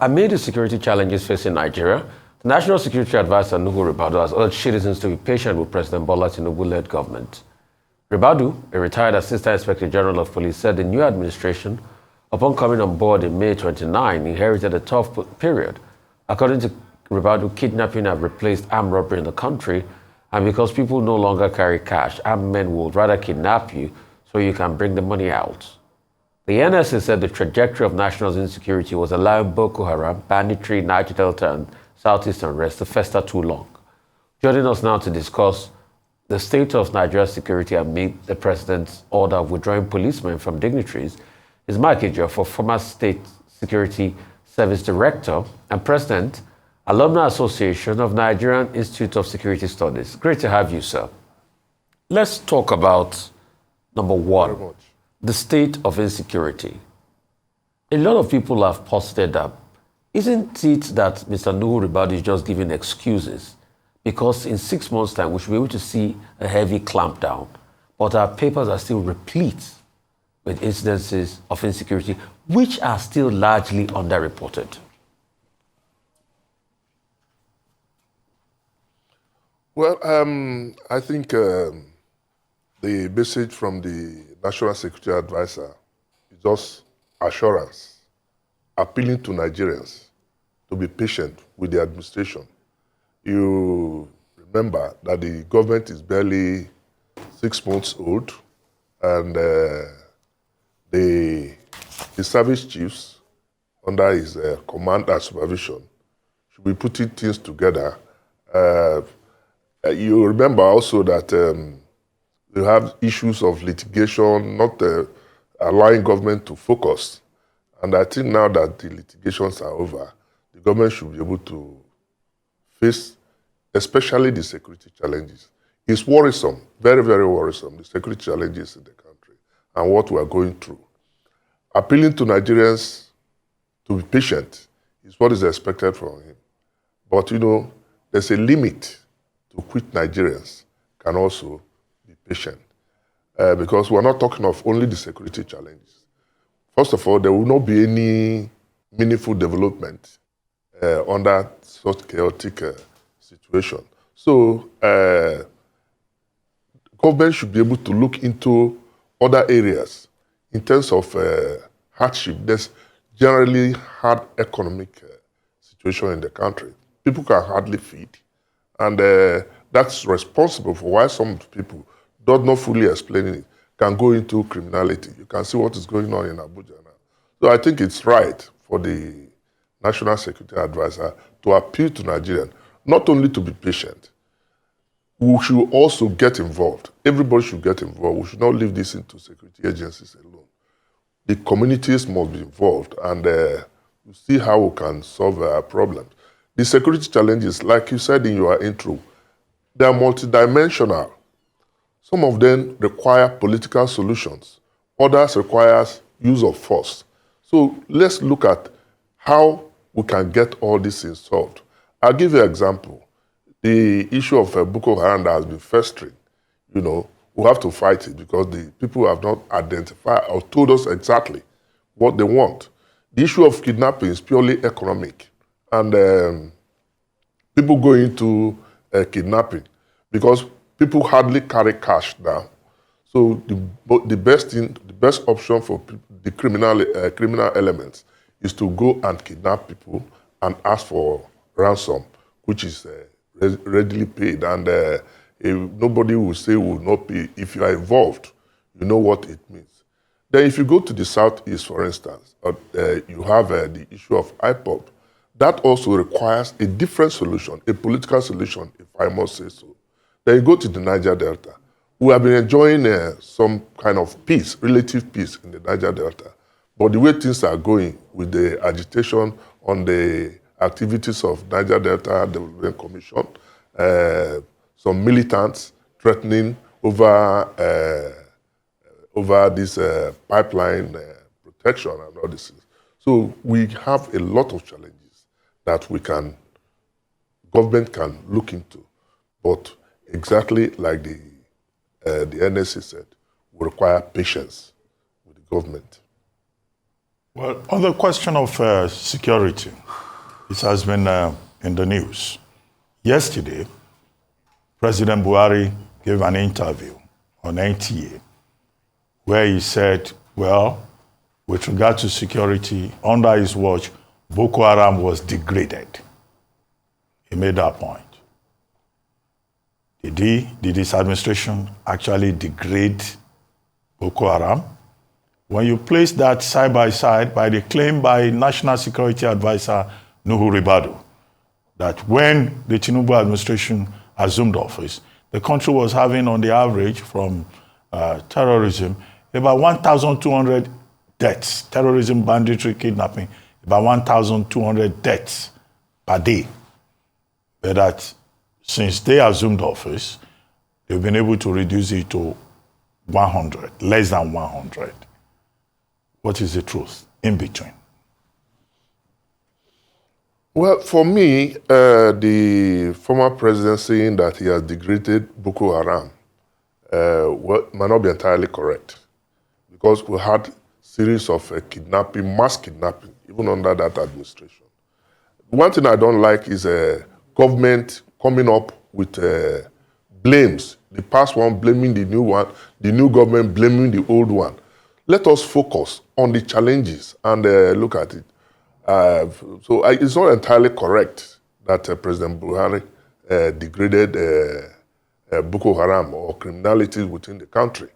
Amid the security challenges facing Nigeria, the National Security Advisor Nuhu Ribadu has urged citizens to be patient with President Bola Tinubu-led government. Ribadu, a retired Assistant Inspector General of Police, said the new administration, upon coming on board in May 29, inherited a tough period. According to Ribadu, kidnapping have replaced armed robbery in the country, and because people no longer carry cash, armed men would rather kidnap you so you can bring the money out. The NSA said the trajectory of national insecurity was allowing Boko Haram, banditry, Niger Delta, and Southeast unrest to fester too long. Joining us now to discuss the state of Nigeria's security amid the president's order of withdrawing policemen from dignitaries is Ejiofor, former State Security Service Director and President, Alumni Association of Nigerian Institute of Security Studies. Great to have you, sir. Let's talk about number one, the state of insecurity. A lot of people have posited that, isn't it that Mr. Nuhu Ribadu is just giving excuses? Because in 6 months' time, we should be able to see a heavy clampdown. But our papers are still replete with incidences of insecurity, which are still largely underreported. Well, I think the message from the National Security Advisor is just assurance, appealing to Nigerians to be patient with the administration. You remember that the government is barely 6 months old, and the service chiefs under his command and supervision should be putting things together. You remember also that you have issues of litigation, not allowing government to focus. And I think now that the litigations are over, the government should be able to face, especially the security challenges. It's worrisome, very, very worrisome, the security challenges in the country and what we are going through. Appealing to Nigerians to be patient is what is expected from him. But, you know, there's a limit to which Nigerians can also be patient. Because we're not talking of only the security challenges. First of all, there will not be any meaningful development under such chaotic situation. So, government should be able to look into other areas in terms of hardship. There's generally hard economic situation in the country. People can hardly feed. And that's responsible for why some people, though not fully explaining it, can go into criminality. You can see what is going on in Abuja now. So I think it's right for the National Security Advisor to appeal to Nigerians, not only to be patient. We should also get involved. Everybody should get involved. We should not leave this into security agencies alone. The communities must be involved, and we see how we can solve our problems. The security challenges, like you said in your intro, they are multidimensional. Some of them require political solutions. Others require use of force. So let's look at how we can get all these things solved. I'll give you an example. The issue of Boko Haram that has been festering, you know, we have to fight it because the people have not identified or told us exactly what they want. The issue of kidnapping is purely economic. And people go into kidnapping because people hardly carry cash now. So the best option for the criminal elements is to go and kidnap people and ask for ransom, which is readily paid. And nobody will say will not pay. If you are involved, you know what it means. Then if you go to the southeast, for instance, you have the issue of IPOB. That also requires a different solution, a political solution, if I must say so. Then you go to the Niger Delta. We have been enjoying some kind of peace, relative peace in the Niger Delta. But the way things are going with the agitation on the activities of Niger Delta Development Commission, some militants threatening over this pipeline protection and all these things. So we have a lot of challenges that government can look into. But exactly like the NSA said, we require patience with the government. Well, on the question of security, it has been in the news. Yesterday, President Buhari gave an interview on NTA where he said, well, with regard to security, under his watch, Boko Haram was degraded. He made that point. Did his administration actually degrade Boko Haram? When you place that side by side by the claim by National Security Advisor Nuhu Ribadu that when the Tinubu administration assumed office, the country was having on the average from terrorism about 1,200 deaths, terrorism, banditry, kidnapping, about 1,200 deaths per day. But that since they assumed office, they've been able to reduce it to 100, less than 100. What is the truth in between? Well, for me, the former president saying that he has degraded Boko Haram might not be entirely correct, because we had series of kidnapping, mass kidnapping, even under that administration. One thing I don't like is government coming up with blames. The past one blaming the new one, the new government blaming the old one. Let us focus on the challenges and look at it. It's not entirely correct that President Buhari degraded Boko Haram or criminality within the country.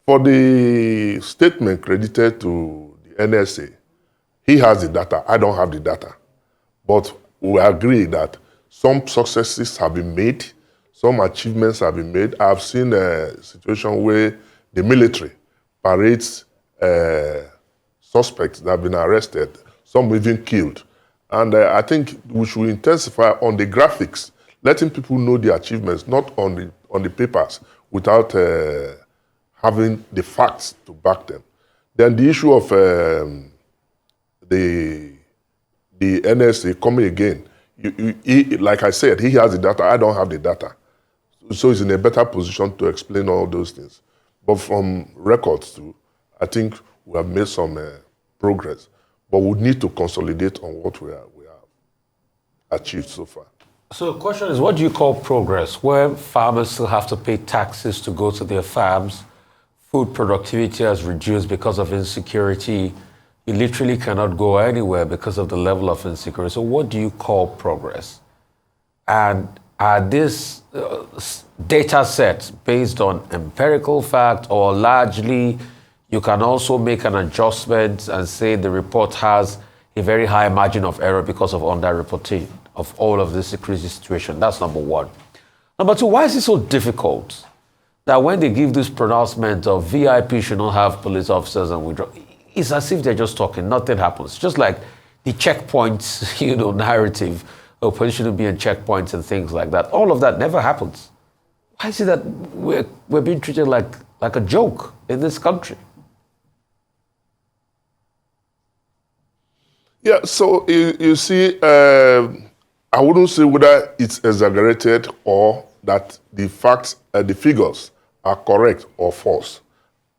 For the statement credited to the NSA, he has the data, I don't have the data. But we agree that some successes have been made, some achievements have been made. I've seen a situation where the military parades suspects that have been arrested, some even killed. And I think we should intensify on the graphics, letting people know the achievements, not on the papers, without having the facts to back them. Then the issue of the NSA coming again, like I said, he has the data, I don't have the data. So he's in a better position to explain all those things. But from records too, I think we have made some progress. But we need to consolidate on what we have achieved so far. So the question is, what do you call progress? Where farmers still have to pay taxes to go to their farms, food productivity has reduced because of insecurity. You literally cannot go anywhere because of the level of insecurity. So what do you call progress? And are these data sets based on empirical fact, or largely you can also make an adjustment and say the report has a very high margin of error because of underreporting of all of this security situation? That's number one. Number two, why is it so difficult that when they give this pronouncement of VIP should not have police officers and withdraw, it's as if they're just talking, nothing happens. Just like the checkpoints, narrative, police shouldn't be in checkpoints and things like that. All of that never happens. Why is it that we're being treated like a joke in this country? Yeah, so you see, I wouldn't say whether it's exaggerated or that the facts, the figures are correct or false.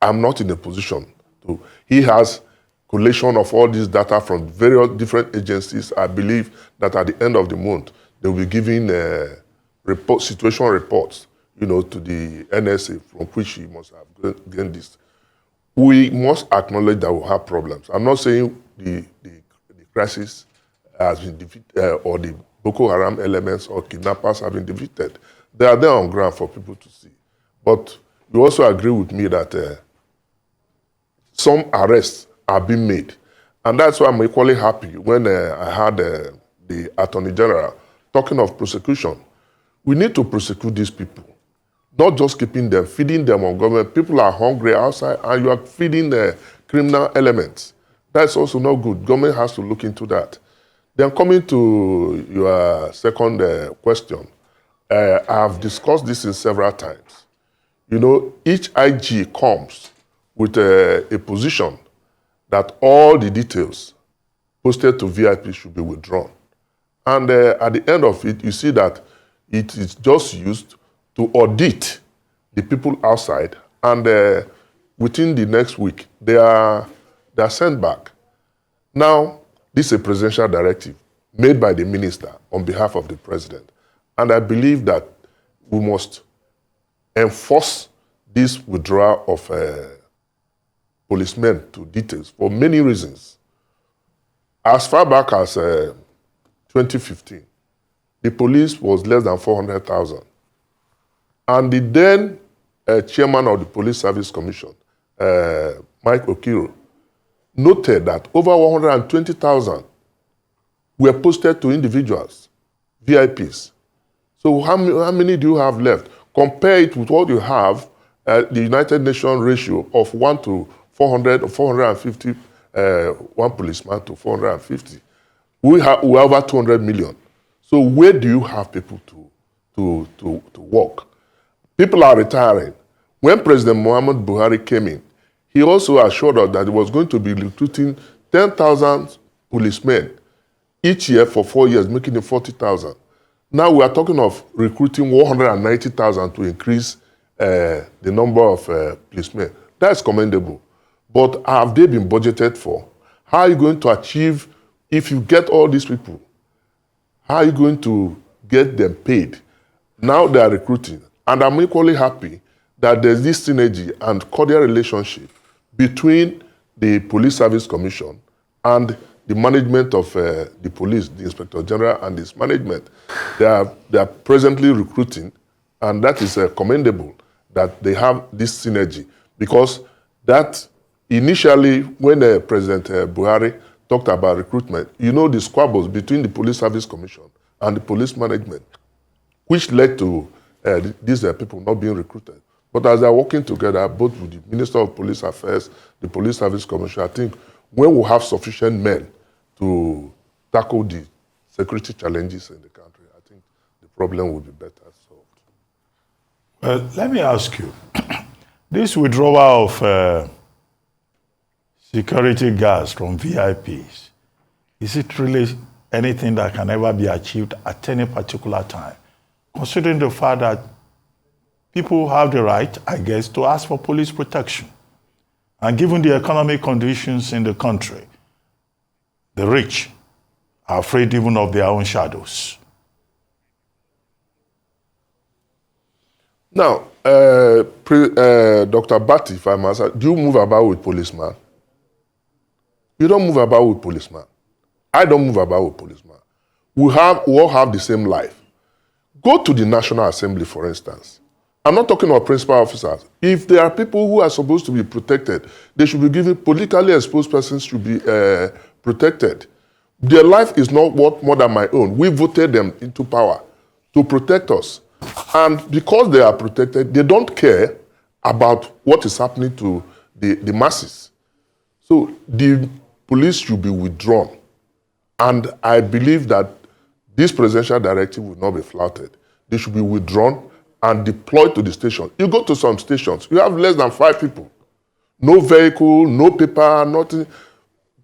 I'm not in a position to. He has collation of all this data from various different agencies. I believe that at the end of the month, they will be giving situation reports, to the NSA, from which he must have gained this. We must acknowledge that we have problems. I'm not saying the crisis has been defeated, or the Boko Haram elements or kidnappers have been defeated. They are there on ground for people to see. But you also agree with me that some arrests are being made. And that's why I'm equally happy when I heard the Attorney General talking of prosecution. We need to prosecute these people, not just keeping them, feeding them on government. People are hungry outside and you are feeding the criminal elements. That's also not good. Government has to look into that. Then coming to your second question, I've discussed this in several times. Each IG comes with a position that all the details posted to VIP should be withdrawn. And at the end of it, you see that it is just used to audit the people outside, and within the next week, they are sent back. Now, this is a presidential directive made by the minister on behalf of the president. And I believe that we must enforce this withdrawal of policemen to details for many reasons. As far back as 2015, the police was less than 400,000. And the then chairman of the Police Service Commission, Mike Okiro, noted that over 120,000 were posted to individuals, VIPs. So how many do you have left? Compare it with what you have, the United Nations ratio of 1 to 400 or 450, one policeman to 450. We are over 200 million. So where do you have people to work? People are retiring. When President Muhammad Buhari came in, he also assured us that he was going to be recruiting 10,000 policemen each year for 4 years, making it 40,000. Now we are talking of recruiting 190,000 to increase the number of policemen. That's commendable. But have they been budgeted for? How are you going to achieve, if you get all these people, how are you going to get them paid? Now they are recruiting. And I'm equally happy that there's this synergy and cordial relationship between the Police Service Commission and the management of the police, the Inspector General and his management. They are presently recruiting, and that is commendable that they have this synergy, because that initially when President Buhari talked about recruitment, you know the squabbles between the Police Service Commission and the police management, which led to these people not being recruited. But as they're working together, both with the Minister of Police Affairs, the Police Service Commission, I think when we have sufficient men to tackle the security challenges in the country, I think the problem will be better solved. Well, let me ask you, this withdrawal of security guards from VIPs, is it really anything that can ever be achieved at any particular time? Considering the fact that people have the right, I guess, to ask for police protection. And given the economic conditions in the country, the rich are afraid even of their own shadows. Now, Dr. Bati, if I must ask, do you move about with policemen? You don't move about with policemen. I don't move about with policemen. We all have the same life. Go to the National Assembly, for instance. I'm not talking about principal officers. If there are people who are supposed to be protected, they should be given, politically exposed persons should be protected. Their life is not worth more than my own. We voted them into power to protect us. And because they are protected, they don't care about what is happening to the masses. So the police should be withdrawn. And I believe that this presidential directive will not be flouted. They should be withdrawn and deployed to the station. You go to some stations, you have less than 5 people. No vehicle, no paper, nothing.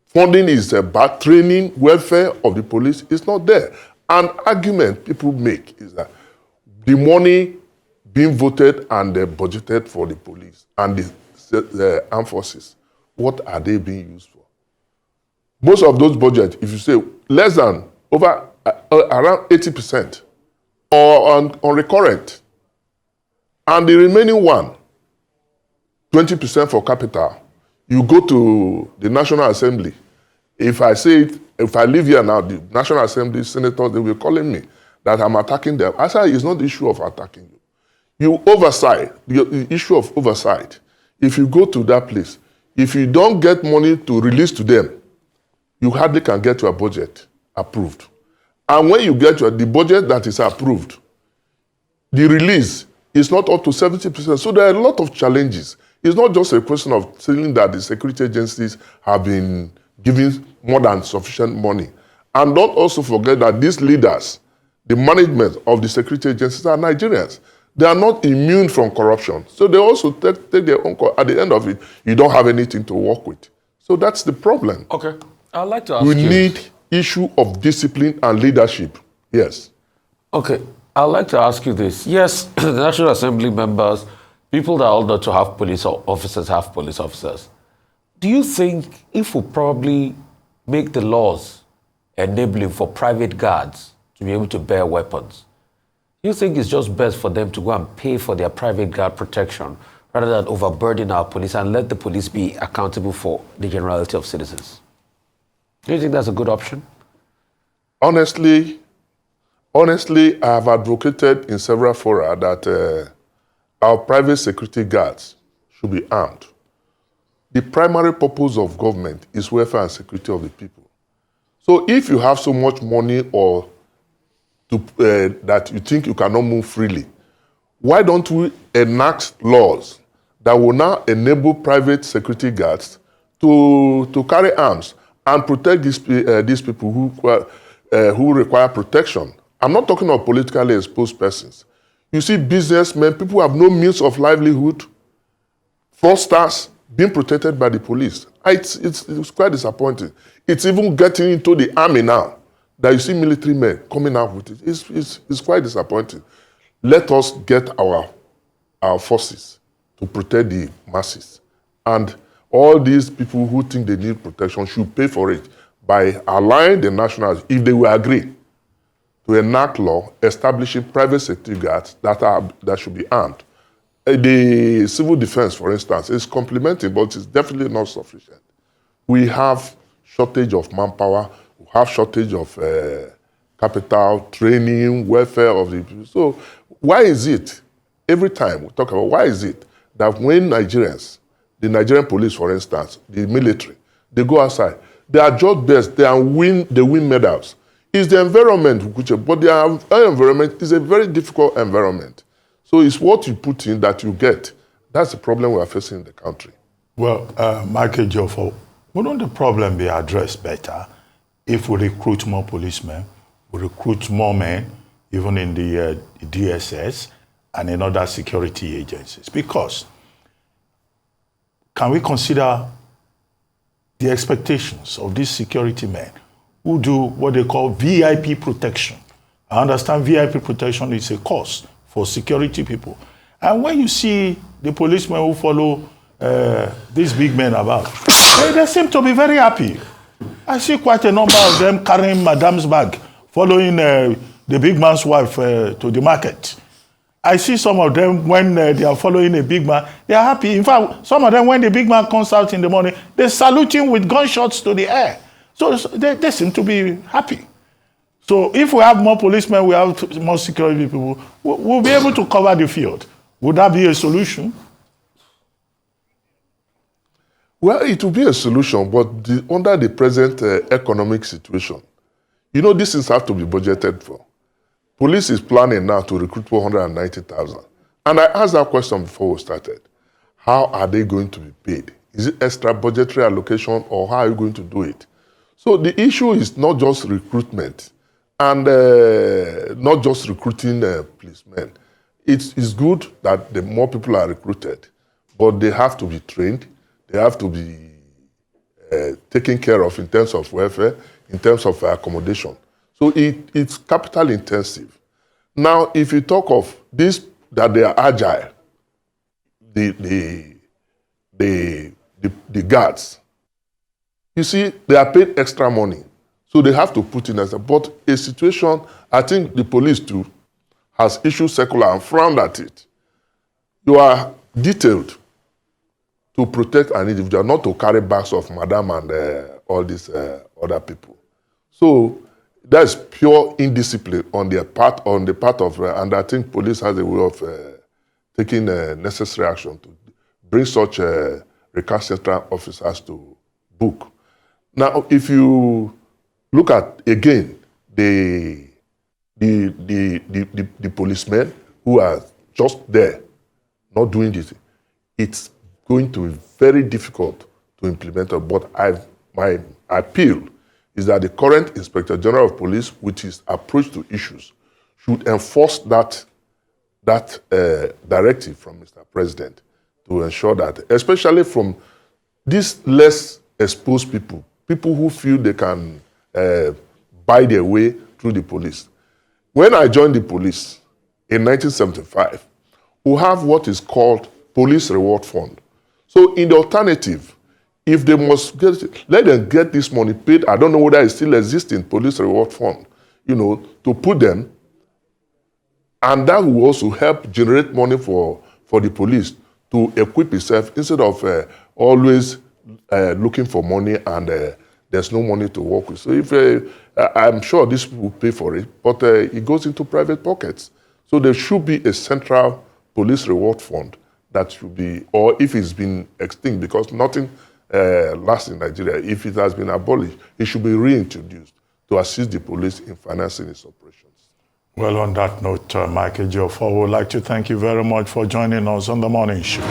Funding is bad. Training, welfare of the police is not there. An argument people make is that the money being voted and budgeted for the police and the armed forces, what are they being used for? Most of those budgets, if you say less than around 80%, or on recurrent, and the remaining 20% for capital, you go to the National Assembly. If I say it, if I live here now, the National Assembly senators, they will be calling me that I'm attacking them. I say it's not the issue of attacking you. You oversight, the issue of oversight. If you go to that place, if you don't get money to release to them, you hardly can get your budget approved. And when you get the budget that is approved, the release is not up to 70%. So there are a lot of challenges. It's not just a question of saying that the security agencies have been giving more than sufficient money. And don't also forget that these leaders, the management of the security agencies are Nigerians. They are not immune from corruption. So they also take their own, at the end of it, you don't have anything to work with. So that's the problem. Okay. I'd like to ask you. We need issue of discipline and leadership. Yes. Okay. I'd like to ask you this. Yes, the National Assembly members, people that are older to have police officers have police officers. Do you think if we probably make the laws enabling for private guards to be able to bear weapons. You think it's just best for them to go and pay for their private guard protection rather than overburden our police and let the police be accountable for the generality of citizens? Do you think that's a good option? Honestly, I have advocated in several fora that our private security guards should be armed. The primary purpose of government is welfare and security of the people. So if you have so much money or that you think you cannot move freely, why don't we enact laws that will now enable private security guards to carry arms and protect these people who require protection? I'm not talking of politically exposed persons. You see businessmen, people who have no means of livelihood, fraudsters being protected by the police. It's quite disappointing. It's even getting into the army now that you see military men coming out with it. It's quite disappointing. Let us get our forces to protect the masses. And all these people who think they need protection should pay for it by allowing the nationals, if they will agree, to enact law establishing private security guards that should be armed. The civil defense, for instance, is complementing, but it's definitely not sufficient. We have shortage of manpower, we have shortage of capital, training, welfare of the people. So why is it, every time we talk about why is it that when Nigerians, the Nigerian police, for instance, the military, they go outside, they are just best, they win medals. It's the environment, but the environment is a very difficult environment. So it's what you put in that you get. That's the problem we are facing in the country. Well, Mike Ejiofor, wouldn't the problem be addressed better if we recruit more policemen, we recruit more men, even in the DSS and in other security agencies? Because can we consider the expectations of these security men who do what they call VIP protection? I understand VIP protection is a cost for security people. And when you see the policemen who follow these big men about, they seem to be very happy. I see quite a number of them carrying madam's bag, following the big man's wife to the market. I see some of them when they are following a big man, they are happy. In fact, some of them, when the big man comes out in the morning, they salute him with gunshots to the air. So they seem to be happy. So if we have more policemen, we have more security people, we'll be able to cover the field. Would that be a solution? Well, it will be a solution, but under the present economic situation, you know, these things have to be budgeted for. Police is planning now to recruit 490,000. And I asked that question before we started. How are they going to be paid? Is it extra budgetary allocation, or how are you going to do it? So the issue is not just recruitment and not just recruiting policemen. It's good that the more people are recruited, but they have to be trained, they have to be taken care of in terms of welfare, in terms of accommodation. So it's capital intensive. Now, if you talk of this, that they are agile, the guards, you see, they are paid extra money. So they have to put in extra. But a situation, I think the police too has issued circular and frowned at it. You are detailed to protect an individual, not to carry bags of madam and all these other people. So that's pure indiscipline on the part of, and I think police has a way of taking necessary action to bring such recalcitrant officers to book. Now, if you look at again the policemen who are just there, not doing this, it's going to be very difficult to implement it. But my appeal is that the current Inspector General of Police, with his approach to issues, should enforce that directive from Mr. President to ensure that, especially from these less exposed people who feel they can buy their way through the police. When I joined the police in 1975, we have what is called Police Reward Fund. So in the alternative, if they must let them get this money paid. I don't know whether it still exists in police reward fund, to put them. And that will also help generate money for the police to equip itself instead of always looking for money and there's no money to work with. So I'm sure this will pay for it, but it goes into private pockets. So there should be a central police reward fund that should be, or if it's been extinct, because nothing lasts in Nigeria, if it has been abolished, it should be reintroduced to assist the police in financing its operations. Well, on that note, Mike Ejiofor, would like to thank you very much for joining us on The Morning Show.